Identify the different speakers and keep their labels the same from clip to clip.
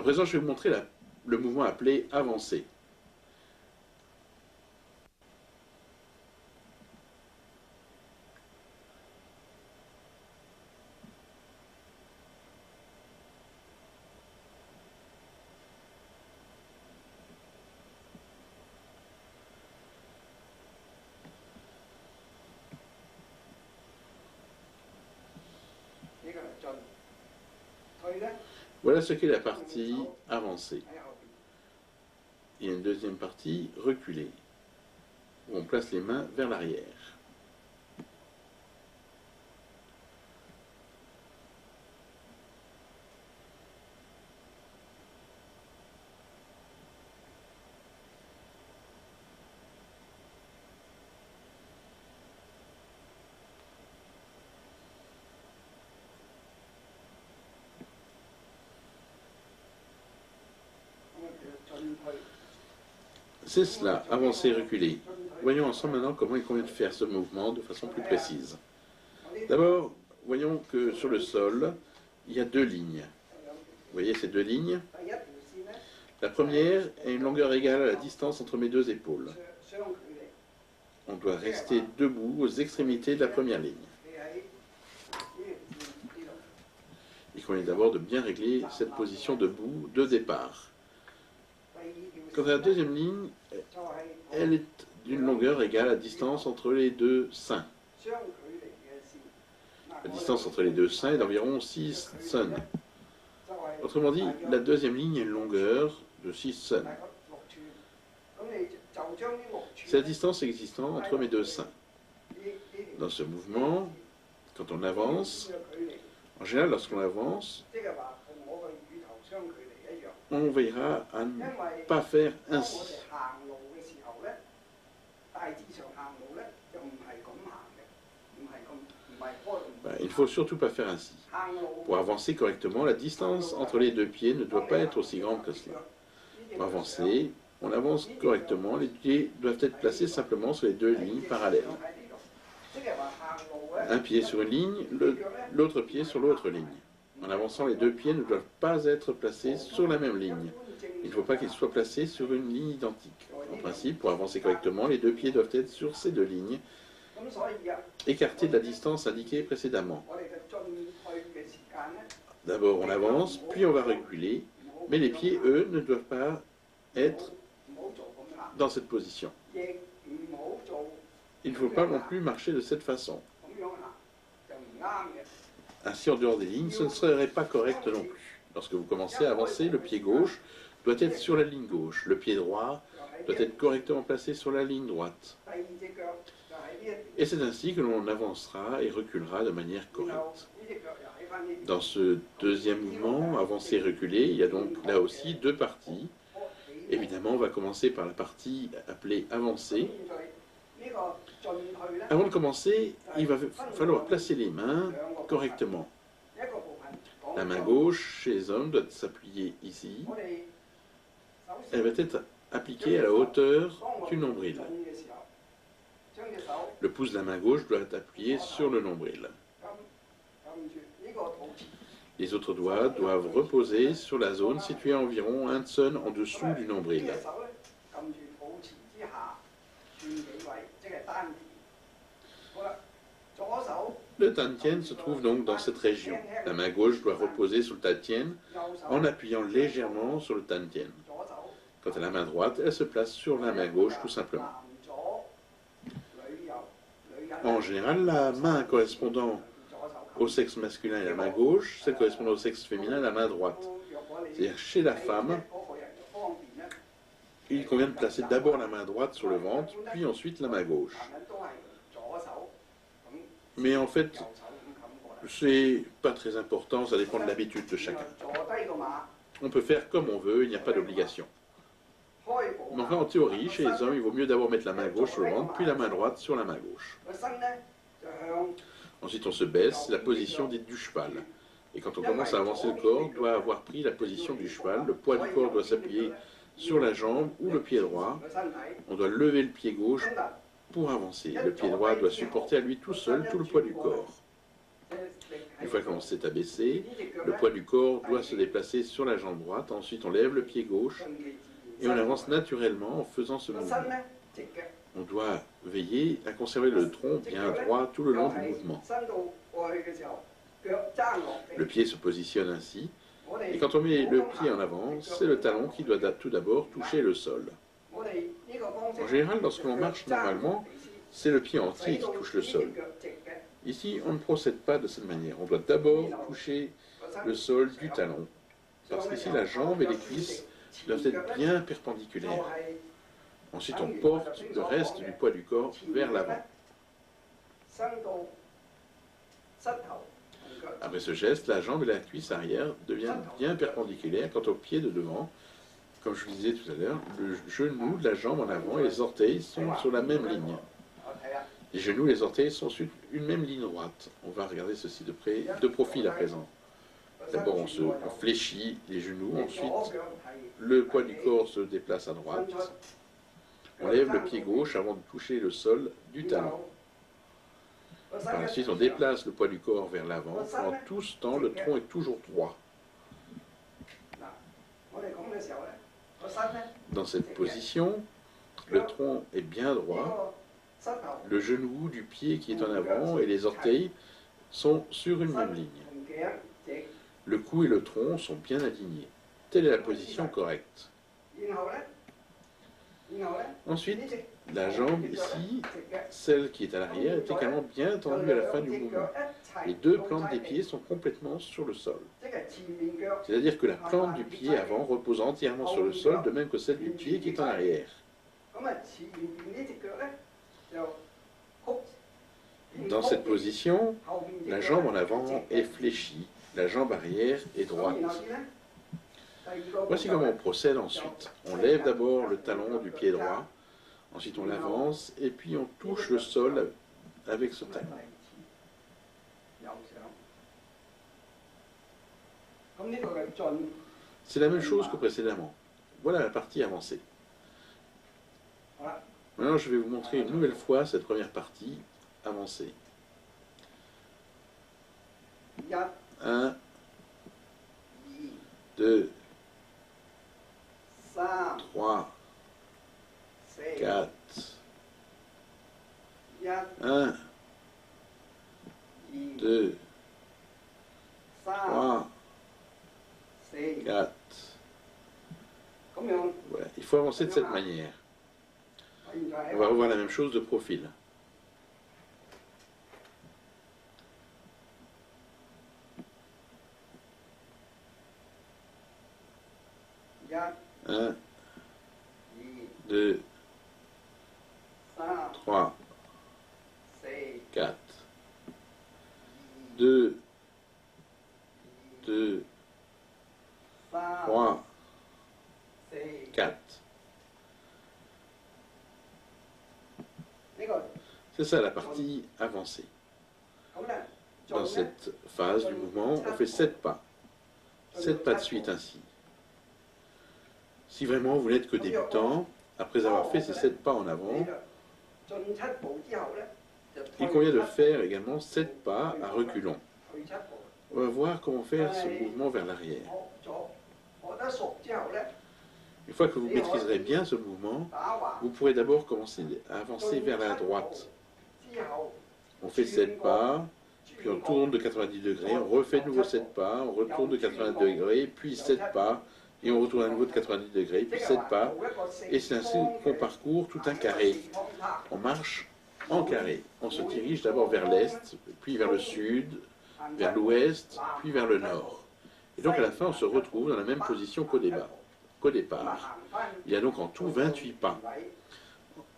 Speaker 1: À présent, je vais vous montrer le mouvement appelé avancer. Voilà ce qu'est la partie avancée. Il y a une deuxième partie reculée, où on place les mains vers l'arrière. C'est cela, avancer et reculer. Voyons ensemble maintenant comment il convient de faire ce mouvement de façon plus précise. D'abord, voyons que sur le sol, il y a deux lignes. Vous voyez ces deux lignes? La première est une longueur égale à la distance entre mes deux épaules. On doit rester debout aux extrémités de la première ligne. Il convient d'abord de bien régler cette position debout de départ. Quant à la deuxième ligne, elle est d'une longueur égale à la distance entre les deux seins. La distance entre les deux seins est d'environ 6 sun. Autrement dit, la deuxième ligne a une longueur de 6 sun. C'est la distance existante entre mes deux seins. Dans ce mouvement, quand on avance, en général, lorsqu'on avance, on veillera à ne pas faire ainsi. Il ne faut surtout pas faire ainsi. Pour avancer correctement, la distance entre les deux pieds ne doit pas être aussi grande que cela. Pour avancer, on avance correctement, les pieds doivent être placés simplement sur les deux lignes parallèles. Un pied sur une ligne, l'autre pied sur l'autre ligne. En avançant, les deux pieds ne doivent pas être placés sur la même ligne. Il ne faut pas qu'ils soient placés sur une ligne identique. En principe, pour avancer correctement, les deux pieds doivent être sur ces deux lignes, écartés de la distance indiquée précédemment. D'abord, on avance, puis on va reculer, mais les pieds, eux, ne doivent pas être dans cette position. Il ne faut pas non plus marcher de cette façon. Ainsi, en dehors des lignes, ce ne serait pas correct non plus. Lorsque vous commencez à avancer, le pied gauche doit être sur la ligne gauche. Le pied droit doit être correctement placé sur la ligne droite. Et c'est ainsi que l'on avancera et reculera de manière correcte. Dans ce deuxième mouvement, avancer et reculer, il y a donc là aussi deux parties. Évidemment, on va commencer par la partie appelée avancer. Avant de commencer, il va falloir placer les mains correctement. La main gauche chez les hommes doit s'appuyer ici. Elle va être appliquée à la hauteur du nombril. Le pouce de la main gauche doit être appuyé sur le nombril. Les autres doigts doivent reposer sur la zone située à environ 1 sun en dessous du nombril. Le tantien se trouve donc dans cette région. La main gauche doit reposer sur le tantien en appuyant légèrement sur le tantien. Quant à la main droite, elle se place sur la main gauche tout simplement. En général, la main correspondant au sexe masculin est la main gauche, celle correspondant au sexe féminin est la main droite. C'est-à-dire chez la femme, il convient de placer d'abord la main droite sur le ventre, puis ensuite la main gauche. Mais en fait, c'est pas très important, ça dépend de l'habitude de chacun. On peut faire comme on veut, il n'y a pas d'obligation. Mais enfin, en théorie, chez les hommes, il vaut mieux d'abord mettre la main gauche sur le ventre, puis la main droite sur la main gauche. Ensuite, on se baisse, la position dite du cheval. Et quand on commence à avancer le corps, on doit avoir pris la position du cheval. Le poids du corps doit s'appuyer sur la jambe ou le pied droit. On doit lever le pied gauche pour avancer. Le pied droit doit supporter à lui tout seul tout le poids du corps. Une fois qu'on s'est abaissé, le poids du corps doit se déplacer sur la jambe droite. Ensuite, on lève le pied gauche et on avance naturellement en faisant ce mouvement. On doit veiller à conserver le tronc bien droit tout le long du mouvement. Le pied se positionne ainsi. Et quand on met le pied en avant, c'est le talon qui doit tout d'abord toucher le sol. En général, lorsque l'on marche normalement, c'est le pied entier qui touche le sol. Ici, on ne procède pas de cette manière. On doit d'abord toucher le sol du talon. Parce qu'ici, la jambe et les cuisses doivent être bien perpendiculaires. Ensuite, on porte le reste du poids du corps vers l'avant. Après ce geste, la jambe et la cuisse arrière deviennent bien perpendiculaires quant au pied de devant. Comme je vous disais tout à l'heure, le genou de la jambe en avant et les orteils sont sur la même ligne. Les genoux et les orteils sont sur une même ligne droite. On va regarder ceci de près, de profil à présent. D'abord, on fléchit les genoux. Ensuite, le poids du corps se déplace à droite. On lève le pied gauche avant de toucher le sol du talon. Par la suite, on déplace le poids du corps vers l'avant. En tout ce temps, le tronc est toujours droit. Dans cette position, le tronc est bien droit. Le genou du pied qui est en avant et les orteils sont sur une même ligne. Le cou et le tronc sont bien alignés. Telle est la position correcte. Ensuite, la jambe ici, celle qui est à l'arrière, est également bien tendue à la fin du mouvement. Les deux plantes des pieds sont complètement sur le sol. C'est-à-dire que la plante du pied avant repose entièrement sur le sol, de même que celle du pied qui est en arrière. Dans cette position, la jambe en avant est fléchie, la jambe arrière est droite. Voici comment on procède ensuite. On lève d'abord le talon du pied droit, ensuite on l'avance et puis on touche le sol avec ce talon. C'est la même chose que précédemment. Voilà la partie avancée. Maintenant, je vais vous montrer une nouvelle fois cette première partie avancée. 1, 2, 3, 4, 1, 2, 3, 4. Voilà, il faut avancer de cette manière. On va revoir la même chose de profil. Un, 2, 3, 4, 2, 2, 3, 4. C'est ça la partie avancée. Dans cette phase du mouvement, on fait 7 pas. 7 pas de suite ainsi. Si vraiment vous n'êtes que débutant, après avoir fait ces 7 pas en avant, il convient de faire également 7 pas à reculons. On va voir comment faire ce mouvement vers l'arrière. Une fois que vous maîtriserez bien ce mouvement, vous pourrez d'abord commencer à avancer vers la droite. On fait 7 pas, puis on tourne de 90 degrés, on refait de nouveau 7 pas, on retourne de 90 degrés, puis 7 pas, et on retourne à nouveau de 90 degrés, puis 7 pas, et c'est ainsi qu'on parcourt tout un carré. On marche en carré. On se dirige d'abord vers l'est, puis vers le sud, vers l'ouest, puis vers le nord. Et donc à la fin, on se retrouve dans la même position qu'au départ. Il y a donc en tout 28 pas.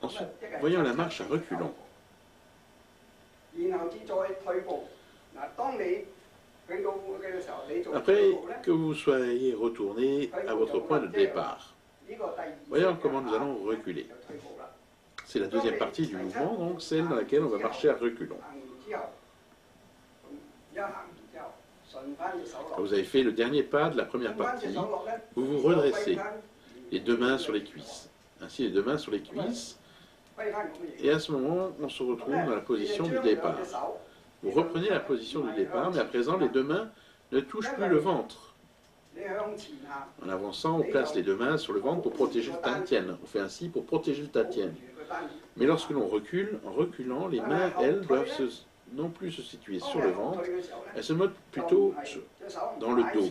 Speaker 1: Ensuite, voyons la marche à reculons. Après que vous soyez retourné à votre point de départ, voyons comment nous allons reculer. C'est la deuxième partie du mouvement, donc celle dans laquelle on va marcher à reculons. Quand vous avez fait le dernier pas de la première partie, vous vous redressez, les deux mains sur les cuisses. Ainsi, les deux mains sur les cuisses. Et à ce moment, on se retrouve dans la position du départ. Vous reprenez la position du départ, mais à présent, les deux mains ne touchent plus le ventre. En avançant, on place les deux mains sur le ventre pour protéger le Dantian. On fait ainsi pour protéger le Dantian. Mais lorsque l'on recule, en reculant, les mains, elles, doivent non plus se situer sur le ventre, elles se mettent plutôt dans le dos.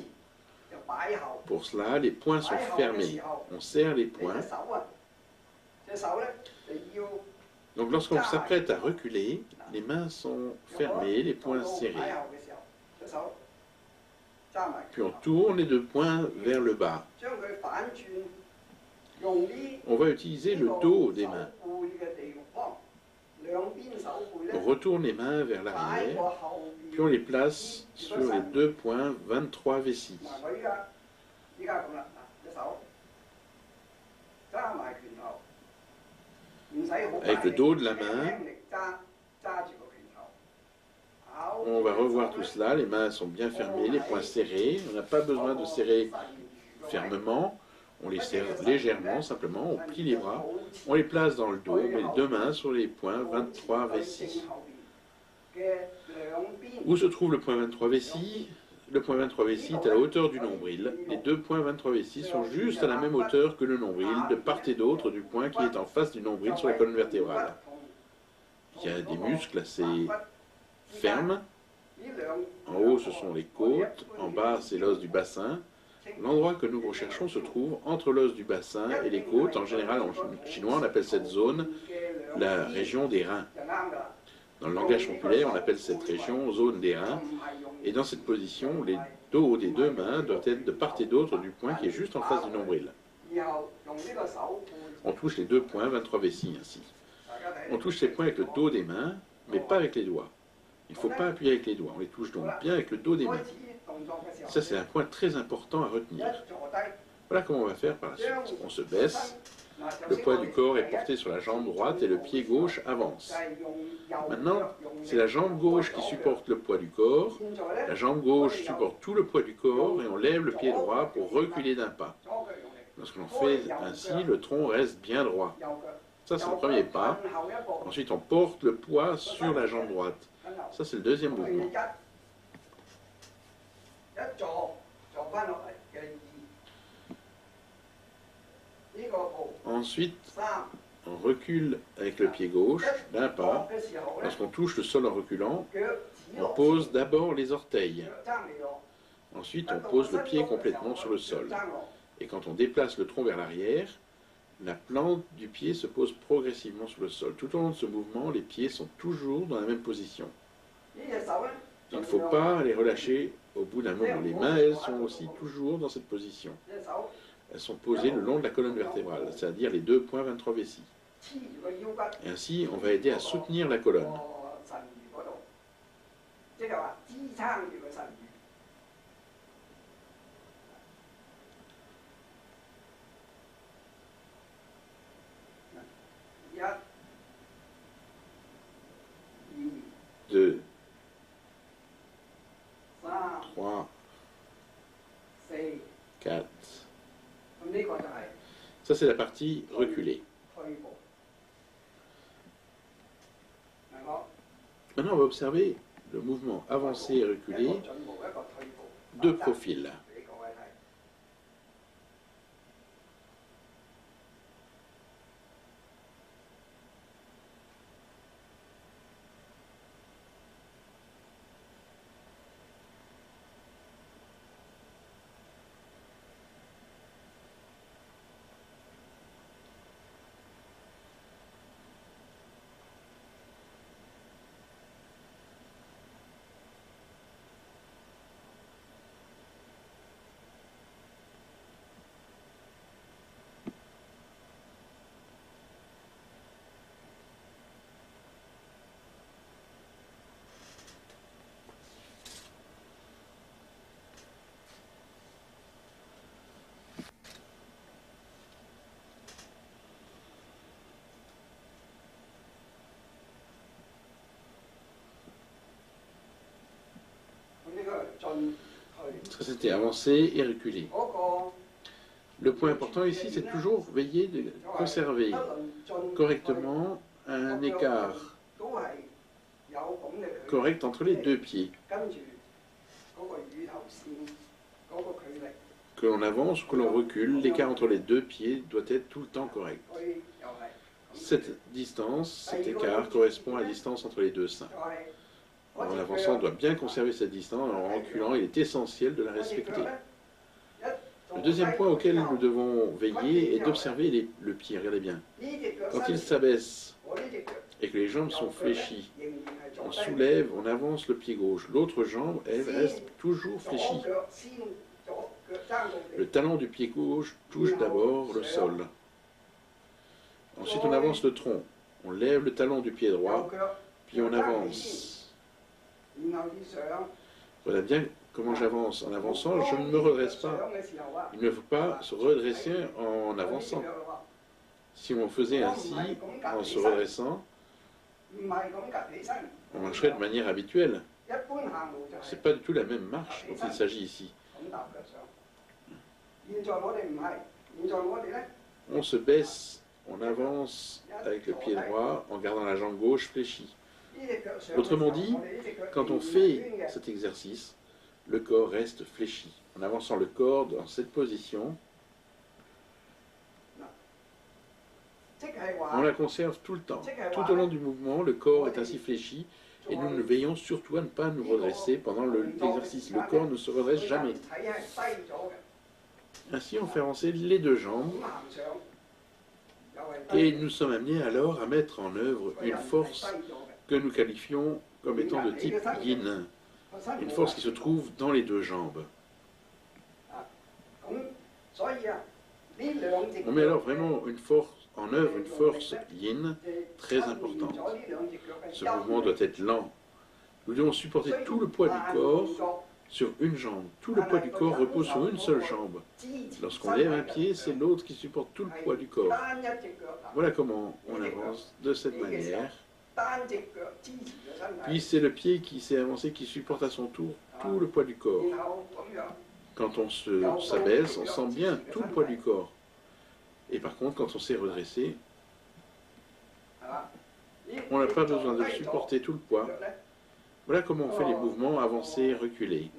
Speaker 1: Pour cela, les poings sont fermés. On serre les poings. Donc lorsqu'on s'apprête à reculer, les mains sont fermées, les poings serrés. Puis on tourne les deux poings vers le bas. On va utiliser le dos des mains. On retourne les mains vers l'arrière, puis on les place sur les deux poings 23 vessis. Avec le dos de la main, on va revoir tout cela. Les mains sont bien fermées, les poings serrés. On n'a pas besoin de serrer fermement. On les serre légèrement, simplement. On plie les bras. On les place dans le dos. On met les deux mains sur les poings 23 vessis. Où se trouve le point 23 vessis? Le point 23 vessis est à la hauteur du nombril. Les deux points 23 vessis sont juste à la même hauteur que le nombril, de part et d'autre du point qui est en face du nombril sur la colonne vertébrale. Il y a des muscles assez fermes. En haut, ce sont les côtes. En bas, c'est l'os du bassin. L'endroit que nous recherchons se trouve entre l'os du bassin et les côtes. En général, en chinois, on appelle cette zone la région des reins. Dans le langage populaire, on appelle cette région zone des reins. Et dans cette position, les dos des deux mains doivent être de part et d'autre du point qui est juste en face du nombril. On touche les deux points 23 vessis ainsi. On touche ces points avec le dos des mains, mais pas avec les doigts. Il ne faut pas appuyer avec les doigts. On les touche donc bien avec le dos des mains. Ça, c'est un point très important à retenir. Voilà comment on va faire par la suite. On se baisse. Le poids du corps est porté sur la jambe droite et le pied gauche avance. Maintenant, c'est la jambe gauche qui supporte le poids du corps. La jambe gauche supporte tout le poids du corps et on lève le pied droit pour reculer d'un pas. Lorsque l'on fait ainsi, le tronc reste bien droit. Ça, c'est le premier pas. Ensuite, on porte le poids sur la jambe droite. Ça, c'est le deuxième mouvement. Ensuite, on recule avec le pied gauche d'un pas. Lorsqu'on touche le sol en reculant, on pose d'abord les orteils. Ensuite, on pose le pied complètement sur le sol. Et quand on déplace le tronc vers l'arrière, la plante du pied se pose progressivement sur le sol. Tout au long de ce mouvement, les pieds sont toujours dans la même position. Il ne faut pas les relâcher au bout d'un moment. Les mains, elles, sont aussi toujours dans cette position. Elles sont posées le long de la colonne vertébrale, c'est-à-dire les deux points 23 vessis. Et ainsi, on va aider à soutenir la colonne. Deux, 3, 4. Ça, c'est la partie reculée. Maintenant, on va observer le mouvement avancé et reculé de profil. Ça, c'était avancer et reculer. Le point important ici, c'est toujours veiller de conserver correctement un écart correcte entre les deux pieds. Que l'on avance ou que l'on recule, l'écart entre les deux pieds doit être tout le temps correct. Cette distance, cet écart correspond à la distance entre les deux seins. En avançant, on doit bien conserver cette distance, en reculant, il est essentiel de la respecter. Le deuxième point auquel nous devons veiller est d'observer le pied. Regardez bien. Quand il s'abaisse et que les jambes sont fléchies, on soulève, on avance le pied gauche. L'autre jambe, elle, reste toujours fléchie. Le talon du pied gauche touche d'abord le sol. Ensuite, on avance le tronc. On lève le talon du pied droit, puis on avance. Voilà bien comment j'avance. En avançant, je ne me redresse pas. Il ne faut pas se redresser en avançant. Si on faisait ainsi, en se redressant, on marcherait de manière habituelle. Ce n'est pas du tout la même marche dont il s'agit ici. On se baisse, on avance avec le pied droit en gardant la jambe gauche fléchie. Autrement dit, quand on fait cet exercice, le corps reste fléchi. En avançant le corps dans cette position, on la conserve tout le temps. Tout au long du mouvement, le corps est ainsi fléchi et nous ne veillons surtout à ne pas nous redresser pendant l'exercice. Le corps ne se redresse jamais. Ainsi, on fait avancer les deux jambes et nous sommes amenés alors à mettre en œuvre une force que nous qualifions comme étant de type yin, une force qui se trouve dans les deux jambes. On met alors vraiment en œuvre une force yin très importante. Ce mouvement doit être lent. Nous devons supporter tout le poids du corps sur une jambe. Tout le poids du corps repose sur une seule jambe. Lorsqu'on lève un pied, c'est l'autre qui supporte tout le poids du corps. Voilà comment on avance de cette manière. Puis c'est le pied qui s'est avancé qui supporte à son tour tout le poids du corps. Quand on s'abaisse, on sent bien tout le poids du corps. Et par contre, quand on s'est redressé, on n'a pas besoin de supporter tout le poids. Voilà comment on fait les mouvements avancer, reculer.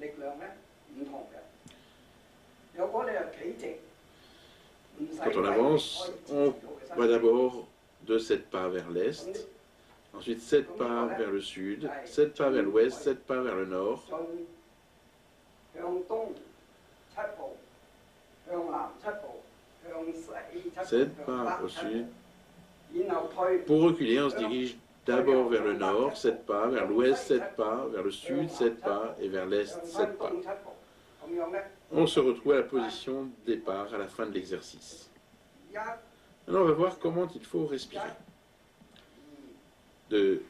Speaker 1: Quand on avance, on va d'abord de 7 pas vers l'est, ensuite 7 pas vers le sud, 7 pas vers l'ouest, 7 pas vers le nord, 7 pas au sud. Pour reculer, on se dirige d'abord vers le nord, 7 pas, vers l'ouest, 7 pas, vers le sud, 7 pas, et vers l'est, 7 pas. On se retrouve à la position de départ à la fin de l'exercice. Maintenant, on va voir comment il faut respirer. 2,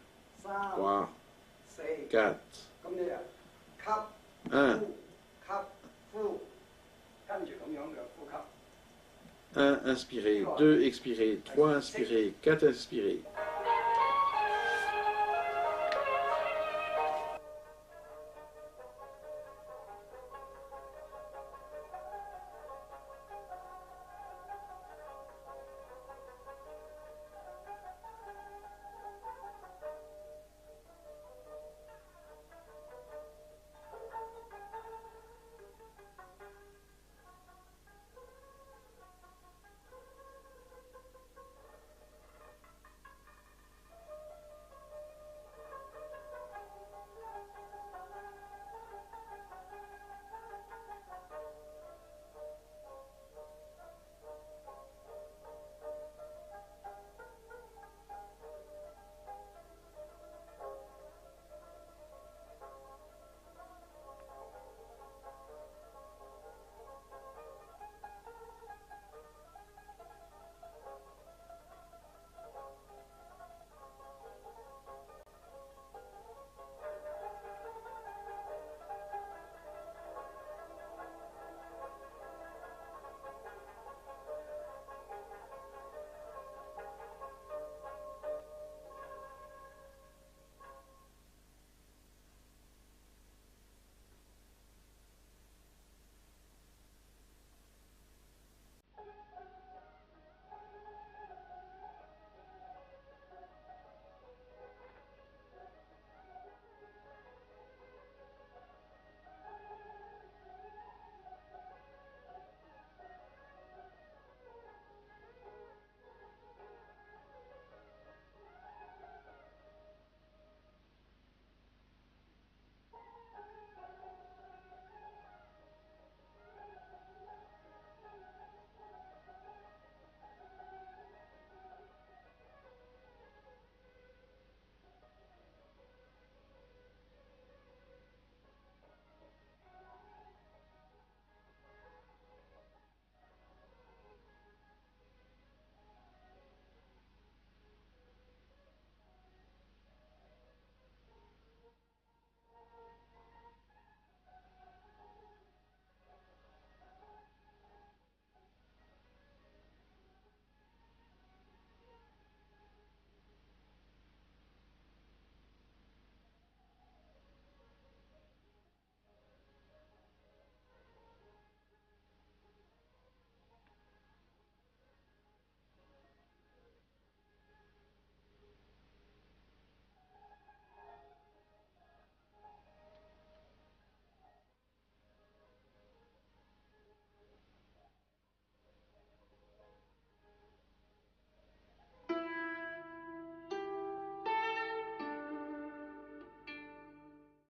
Speaker 1: 3, 4, 1. 1, inspirez, 2, expirez, 3, inspirez, 4, inspirez,